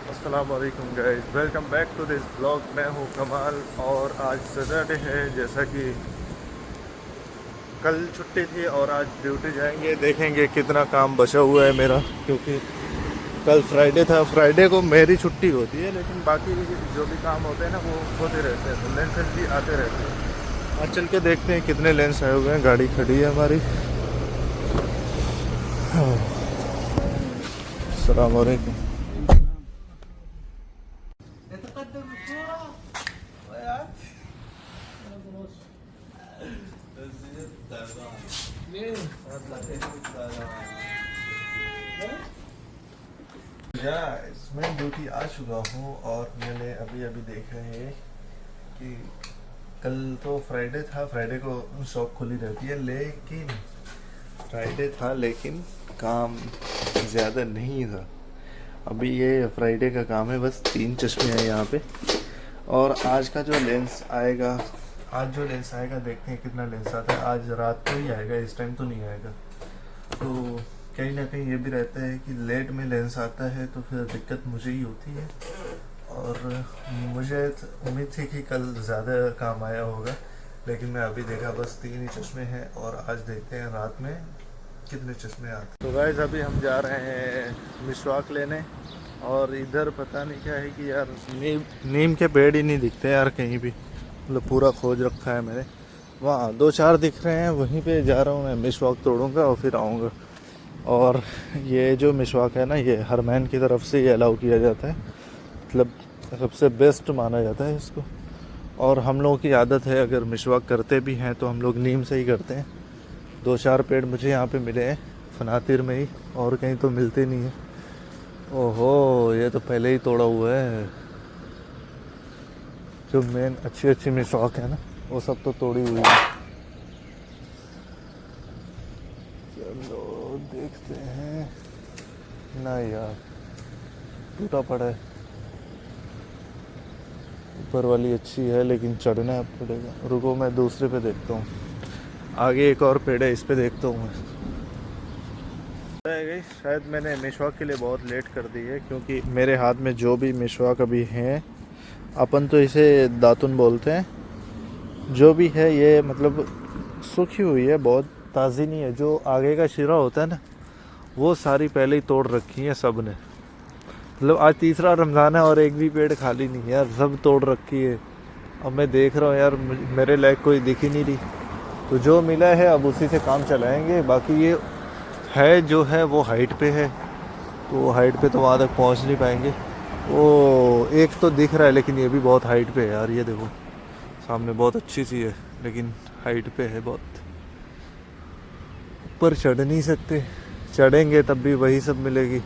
अस्सलाम वालेकुम guys, welcome back to this blog. मैं हूं कमाल और आज सैटरडे है। जैसा कि कल छुट्टी थी और आज ड्यूटी जाएंगे, देखेंगे कितना काम बचा हुआ है मेरा, क्योंकि कल फ्राइडे था। फ्राइडे को मेरी छुट्टी होती है, लेकिन बाकी जो भी काम होते हैं ना वो होते रहते हैं, तो लेंसेज भी आते रहते हैं। आज चल के देखते हैं कितने लेंस आए हुए हैं। गाड़ी खड़ी है हमारी। अस्सलाम वालेकुम। मैं ड्यूटी आ चुका हूँ और मैंने अभी अभी देखा है कि कल तो फ्राइडे था। फ्राइडे को शॉप खुली रहती है, लेकिन फ्राइडे था लेकिन काम ज़्यादा नहीं था। अभी ये फ्राइडे का काम है, बस 3 चश्मे हैं यहाँ पे। और आज का जो लेंस आएगा, देखते हैं कितना लेंस आता है। आज रात को ही आएगा, इस टाइम तो नहीं आएगा। तो कहीं ना कहीं ये भी रहता है कि लेट में लेंस आता है तो फिर दिक्कत मुझे ही होती है। और मुझे उम्मीद थी कि कल ज़्यादा काम आया होगा, लेकिन मैं अभी देखा बस 3 ही चश्मे हैं। और आज देखते हैं रात में कितने चश्मे आते हैं। तो गाइस अभी हम जा रहे हैं मिसवाक लेने, और इधर पता नहीं क्या है कि यार नीम के पेड़ ही नहीं दिखते यार कहीं भी। मतलब पूरा खोज रखा है मैंने, वहाँ 2-4 दिख रहे हैं, वहीं पे जा रहा हूँ मैं। मिसवाक तोड़ूंगा और फिर आऊँगा। और ये जो मिसवाक है ना, ये हरमैन की तरफ से ये अलाउ किया जाता है, मतलब सबसे बेस्ट माना जाता है इसको। और हम लोगों की आदत है, अगर मिसवाक करते भी हैं तो हम लोग नीम से ही करते हैं। 2-4 पेड़ मुझे यहाँ पे मिले हैं फनातिर में ही, और कहीं तो मिलते नहीं है। ओहो, ये तो पहले ही तोड़ा हुआ है। जो मेन अच्छी मिसवाक है ना, वो सब तो तोड़ी हुई है। चलो देखते हैं। ना यार, टूटा पड़ा है। ऊपर वाली अच्छी है लेकिन चढ़ना पड़ेगा। रुको मैं दूसरे पे देखता हूँ। आगे एक और पेड़ है, इस पे देखता हूँ मैं। शायद मैंने मिसवाक के लिए बहुत लेट कर दी है, क्योंकि मेरे हाथ में जो भी मिसवाक अभी हैं, अपन तो इसे दातुन बोलते हैं, जो भी है ये मतलब सूखी हुई है, बहुत ताज़ी नहीं है। जो आगे का शिरा होता है ना, वो सारी पहले ही तोड़ रखी है सब ने। मतलब आज तीसरा रमज़ान है और एक भी पेड़ खाली नहीं है यार, सब तोड़ रखी है। अब मैं देख रहा हूँ यार, मेरे लायक कोई दिख ही नहीं रही। तो जो मिला है अब उसी से काम चलाएंगे। बाकी ये है जो है वो हाइट पे है, तो हाइट पे तो वहाँ तक पहुँच नहीं पाएंगे। वो एक तो दिख रहा है, लेकिन ये भी बहुत हाइट पे है यार। ये देखो सामने बहुत अच्छी सी है, लेकिन हाइट पे है बहुत। ऊपर चढ़ नहीं सकते, चढ़ेंगे तब भी वही सब मिलेगी।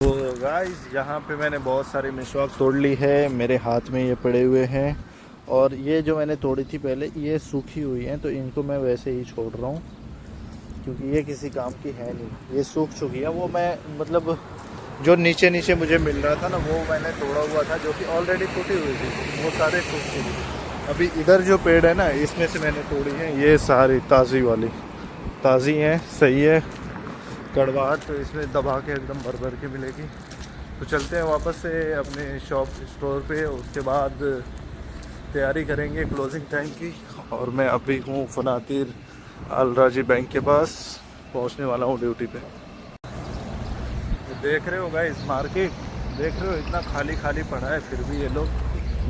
तो गाइस यहाँ पे मैंने बहुत सारी मिसवाक तोड़ ली है, मेरे हाथ में ये पड़े हुए हैं। और ये जो मैंने तोड़ी थी पहले, ये सूखी हुई हैं, तो इनको मैं वैसे ही छोड़ रहा हूँ, क्योंकि ये किसी काम की है नहीं। ये सूख चुकी है। वो मैं मतलब जो नीचे नीचे मुझे मिल रहा था ना, वो मैंने तोड़ा हुआ था, जो कि ऑलरेडी टूटी हुई थी, वो सारे सूख चुके थे। अभी इधर जो पेड़ है ना, इसमें से मैंने तोड़ी है ये सारी ताज़ी वाली। ताज़ी हैं, सही है। कड़वाहट तो इसमें दबा के एकदम भर भर के मिलेगी। तो चलते हैं वापस से अपने स्टोर पे, उसके बाद तैयारी करेंगे क्लोजिंग टाइम की। और मैं अभी हूँ फनातिर अल राजी बैंक के पास, पहुँचने वाला हूँ ड्यूटी पे। देख रहे हो गाइस, मार्केट देख रहे हो, इतना खाली खाली पड़ा है, फिर भी ये लोग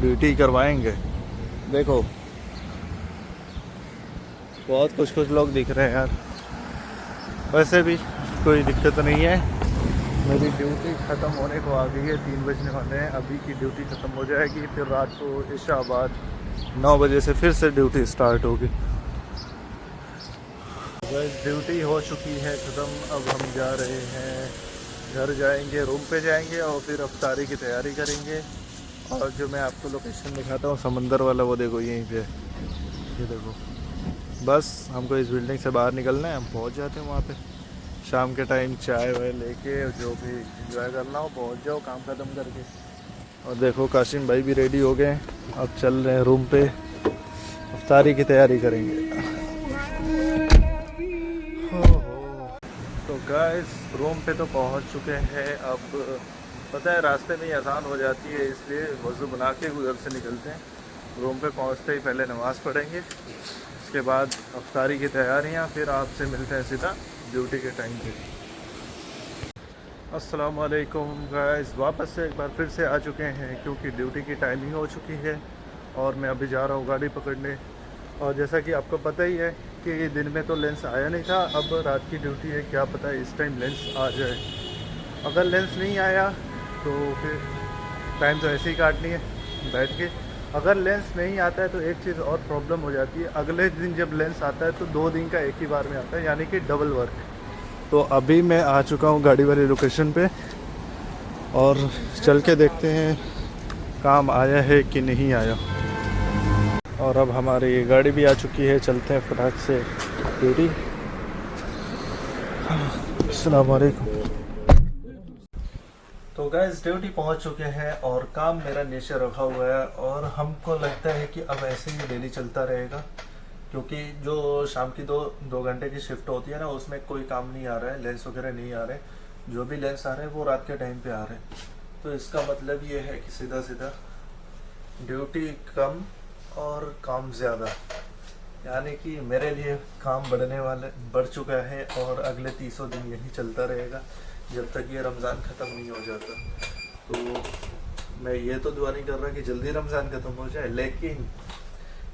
ड्यूटी करवाएंगे। देखो बहुत कुछ लोग दिख रहे हैं यार। वैसे भी कोई दिक्कत नहीं है, मेरी ड्यूटी ख़त्म होने को आ गई है। 3 बजने वाले हैं, अभी की ड्यूटी ख़त्म हो जाएगी, फिर रात को इशा बाद 9 बजे से फिर से ड्यूटी स्टार्ट होगी। बस ड्यूटी हो चुकी है ख़त्म। अब हम जा रहे हैं घर, जाएंगे रूम पे जाएंगे और फिर अफ्तारी की तैयारी करेंगे। और जो मैं आपको लोकेशन दिखाता हूँ समंदर वाला, वो देखो यहीं पे, ये देखो। बस हमको इस बिल्डिंग से बाहर निकलना है, हम पहुँच जाते हैं वहाँ पे। शाम के टाइम चाय वाय लेके जो भी इंजॉय करना हो, पहुँच जाओ काम ख़त्म करके। और देखो काशिम भाई भी रेडी हो गए, अब चल रहे हैं रूम पे, अफ्तारी की तैयारी करेंगे। गाइस रूम पे तो पहुंच चुके हैं। अब पता है रास्ते में ही अजान हो जाती है, इसलिए वज़ू बना के उधर से निकलते हैं। रूम पे पहुंचते ही पहले नमाज़ पढ़ेंगे, उसके बाद अफ्तारी की तैयारियां, फिर आपसे मिलते हैं सीधा ड्यूटी के टाइम पे। अस्सलाम वालेकुम गाइस, वापस से एक बार फिर से आ चुके हैं क्योंकि ड्यूटी की टाइमिंग हो चुकी है और मैं अभी जा रहा हूँ गाड़ी पकड़ने। और जैसा कि आपको पता ही है कि दिन में तो लेंस आया नहीं था, अब रात की ड्यूटी है, क्या पता है इस टाइम लेंस आ जाए। अगर लेंस नहीं आया तो फिर टाइम तो ऐसे ही काटनी है बैठ के। अगर लेंस नहीं आता है तो एक चीज़ और प्रॉब्लम हो जाती है, अगले दिन जब लेंस आता है तो 2 दिन का एक ही बार में आता है, यानी कि डबल वर्क। तो अभी मैं आ चुका हूँ गाड़ी वाली लोकेशन पे और चल के देखते हैं काम आया है कि नहीं आया। और अब हमारी गाड़ी भी आ चुकी है, चलते हैं फटाक से ड्यूटी। अस्सलाम वालेकुम। तो गैस ड्यूटी पहुंच चुके हैं और काम मेरा नीचे रखा हुआ है और हमको लगता है कि अब ऐसे ही डेली चलता रहेगा, क्योंकि जो शाम की दो घंटे की शिफ्ट होती है ना, उसमें कोई काम नहीं आ रहा है, लेंस वगैरह नहीं आ रहे। जो भी लेंस आ रहे हैं वो रात के टाइम पे आ रहे हैं। तो इसका मतलब ये है कि सीधा सीधा ड्यूटी कम और काम ज़्यादा, यानी कि मेरे लिए काम बढ़ चुका है और अगले 30 दिन यही चलता रहेगा जब तक ये रमज़ान ख़त्म नहीं हो जाता। तो मैं ये तो दुआ नहीं कर रहा कि जल्दी रमज़ान ख़त्म हो जाए, लेकिन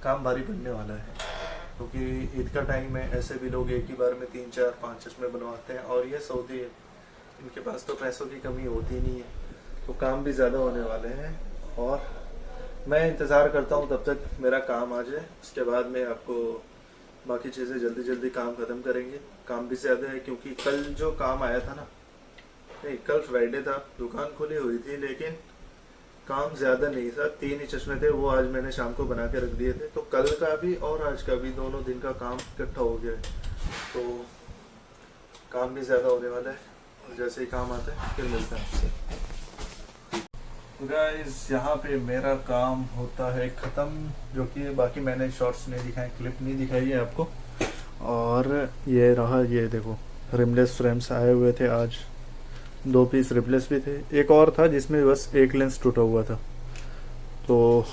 काम भारी पड़ने वाला है, क्योंकि ईद का टाइम है। ऐसे भी लोग एक ही बार में 3 4 5 चश्मे बनवाते हैं और ये सऊदी है, इनके पास तो पैसों की कमी होती नहीं है। तो काम भी ज़्यादा होने वाले हैं और मैं इंतज़ार करता हूँ तब तक मेरा काम आ जाए, उसके बाद में आपको बाकी चीज़ें जल्दी जल्दी काम ख़त्म करेंगे। काम भी ज़्यादा है क्योंकि कल जो काम आया था ना, नहीं कल फ्राइडे था, दुकान खुली हुई थी लेकिन काम ज़्यादा नहीं था। 3 ही चश्मे थे, वो आज मैंने शाम को बना के रख दिए थे। तो कल का भी और आज का भी दोनों दिन का काम इकट्ठा हो गया है, तो काम भी ज़्यादा होने वाला है। और जैसे ही काम आता है फिर मिलता है आपसे। गाइस यहाँ पे मेरा काम होता है ख़त्म, जो कि बाकी मैंने शॉर्ट्स नहीं दिखाए, क्लिप नहीं दिखाई है आपको। और ये रहा, ये देखो रिमलेस फ्रेम्स आए हुए थे आज, 2 पीस रिप्लेस भी थे, एक और था जिसमें बस एक लेंस टूटा हुआ था। तो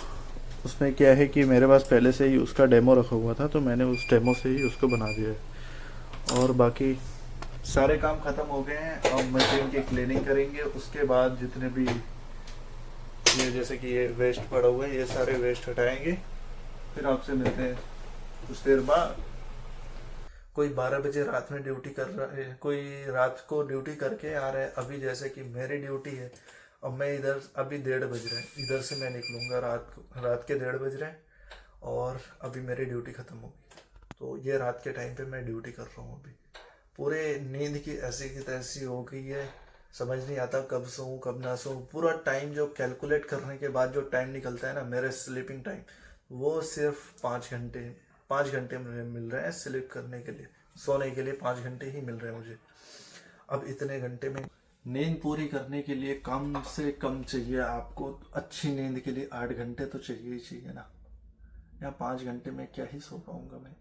उसमें क्या है कि मेरे पास पहले से ही उसका डेमो रखा हुआ था, तो मैंने उस डेमो से ही उसको बना दिया है। और बाकी सारे काम ख़त्म हो गए हैं। अब मशीन की क्लीनिंग करेंगे, उसके बाद जितने भी ये जैसे कि ये वेस्ट पड़ा हुआ है, ये सारे वेस्ट हटाएंगे, फिर आपसे मिलते हैं कुछ देर बाद। कोई 12 बजे रात में ड्यूटी कर रहा है, कोई रात को ड्यूटी करके आ रहा है। अभी जैसे कि मेरी ड्यूटी है, अब मैं इधर अभी 1:30 बज रहे हैं, इधर से मैं निकलूँगा रात के 1:30 बज रहे हैं और अभी मेरी ड्यूटी ख़त्म होगी। तो ये रात के टाइम पे मैं ड्यूटी कर रहा हूँ। अभी पूरे नींद की ऐसी की तैसी हो गई है, समझ नहीं आता कब सोऊं कब ना सोऊं। पूरा टाइम जो कैलकुलेट करने के बाद जो टाइम निकलता है ना, मेरे स्लीपिंग टाइम, वो सिर्फ 5 घंटे मुझे मिल रहे हैं स्लीप करने के लिए। सोने के लिए 5 घंटे ही मिल रहे हैं मुझे। अब इतने घंटे में नींद पूरी करने के लिए कम से कम चाहिए आपको, अच्छी नींद के लिए 8 घंटे तो चाहिए ही चाहिए ना। यहाँ 5 घंटे में क्या ही सो पाऊंगा मैं,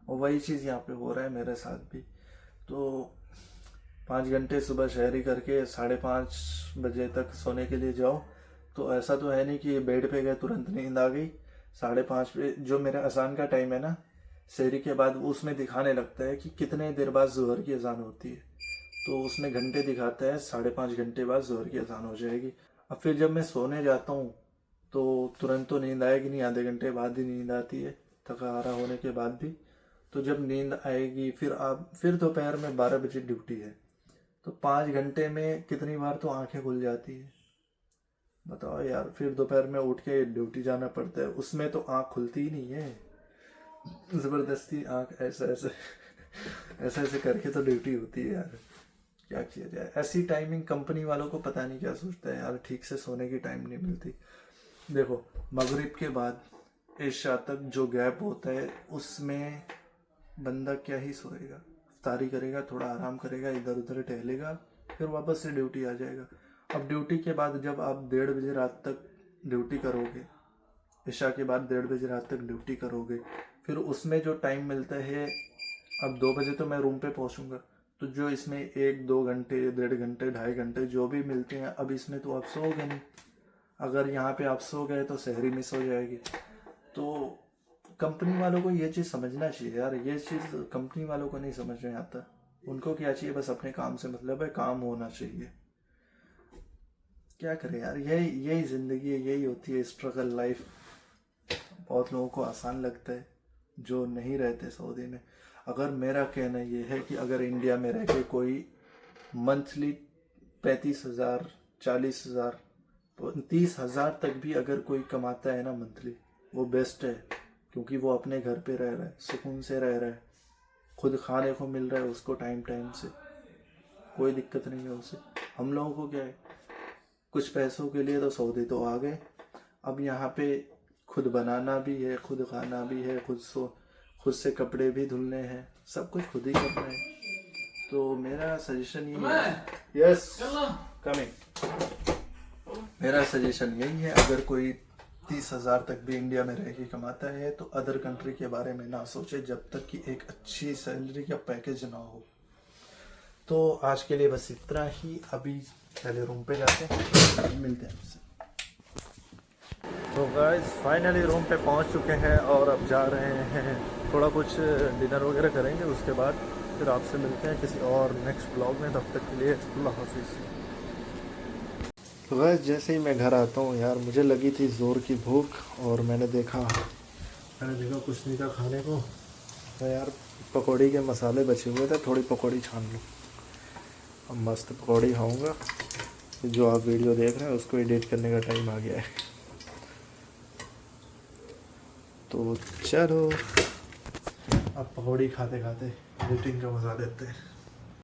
और वही चीज़ यहाँ पे हो रहा है मेरे साथ भी। तो 5 घंटे सुबह शहरी करके 5:30 बजे तक सोने के लिए जाओ, तो ऐसा तो है नहीं कि बेड पे गए तुरंत नींद आ गई। 5:30 पे जो मेरा अजान का टाइम है ना, शहरी के बाद, वो उसमें दिखाने लगता है कि कितने देर बाद जोहर की अजान होती है। तो उसमें घंटे दिखाता है, 5.5 घंटे बाद जोहर की अजान हो जाएगी। अब फिर जब मैं सोने जाता हूँ तो तुरंत तो नींद आएगी नहीं, आधे घंटे बाद ही नींद आती है, थकाहारा होने के बाद भी। तो जब नींद आएगी फिर दोपहर में 12 बजे ड्यूटी है, तो 5 घंटे में कितनी बार तो आंखें खुल जाती है, बताओ यार। फिर दोपहर में उठ के ड्यूटी जाना पड़ता है, उसमें तो आंख खुलती ही नहीं है, ज़बरदस्ती आंख ऐसे ऐसे ऐसे ऐसे करके तो ड्यूटी होती है यार। क्या किया जाए, ऐसी टाइमिंग कंपनी वालों को पता नहीं क्या सोचता है यार, ठीक से सोने की टाइम नहीं मिलती। देखो मगरिब के बाद इशा तक जो गैप होता है, उसमें बंदा क्या ही सोएगा, इफ्तारी करेगा, थोड़ा आराम करेगा, इधर उधर टहलेगा, फिर वापस से ड्यूटी आ जाएगा। अब ड्यूटी के बाद जब आप 1:30 बजे रात तक ड्यूटी करोगे, इशा के बाद 1:30 बजे रात तक ड्यूटी करोगे, फिर उसमें जो टाइम मिलता है, अब 2 बजे तो मैं रूम पे पहुंचूंगा, तो जो इसमें 1-2 घंटे, 1.5 घंटे, 2.5 घंटे जो भी मिलते हैं, अब इसमें तो आप सोओगे नहीं। अगर यहाँ पे आप सो गए तो शहरी मिस हो जाएगी। तो कंपनी वालों को ये चीज़ समझना चाहिए यार, ये चीज़ कंपनी वालों को नहीं समझ में आता। उनको क्या चाहिए, बस अपने काम से मतलब है, काम होना चाहिए। क्या करें यार, यही ज़िंदगी है, यही होती है स्ट्रगल लाइफ। बहुत लोगों को आसान लगता है जो नहीं रहते सऊदी में। अगर मेरा कहना ये है कि अगर इंडिया में रह के कोई मंथली 35,000, 40,000, 30,000 तक भी अगर कोई कमाता है ना मंथली, वो बेस्ट है। क्योंकि वो अपने घर पे रह रहा है, सुकून से रह रहा है, खुद खाने को मिल रहा है उसको टाइम टाइम से, कोई दिक्कत नहीं है उसे। हम लोगों को क्या है, कुछ पैसों के लिए तो सऊदी तो आ गए, अब यहाँ पे खुद बनाना भी है, खुद खाना भी है, खुद से कपड़े भी धुलने हैं, सब कुछ खुद ही करना है। तो मेरा सजेशन ये है, यस कमिंग, मेरा सजेशन यही है, अगर कोई 30,000 तक भी इंडिया में रह के कमाता है तो अदर कंट्री के बारे में ना सोचे जब तक कि एक अच्छी सैलरी या पैकेज ना हो। तो आज के लिए बस इतना ही, अभी पहले रूम पे जाते हैं, मिलते हैं आपसे। तो गाइस फाइनली रूम पे पहुंच चुके हैं और अब जा रहे हैं, थोड़ा कुछ डिनर वगैरह करेंगे, उसके बाद फिर आपसे मिलते हैं किसी और नेक्स्ट ब्लॉग में। तब तक के लिए अल्लाह हाफिज़। तो गाइस जैसे ही मैं घर आता हूँ यार, मुझे लगी थी ज़ोर की भूख और मैंने देखा कुछ नहीं था खाने को, तो यार पकौड़ी के मसाले बचे हुए थे, थोड़ी पकौड़ी छान लूँ। अब मस्त पकौड़ी खाऊंगा। जो आप वीडियो देख रहे हैं उसको एडिट करने का टाइम आ गया है। तो चलो अब पकौड़ी खाते खाते एडिटिंग का मज़ा लेते हैं।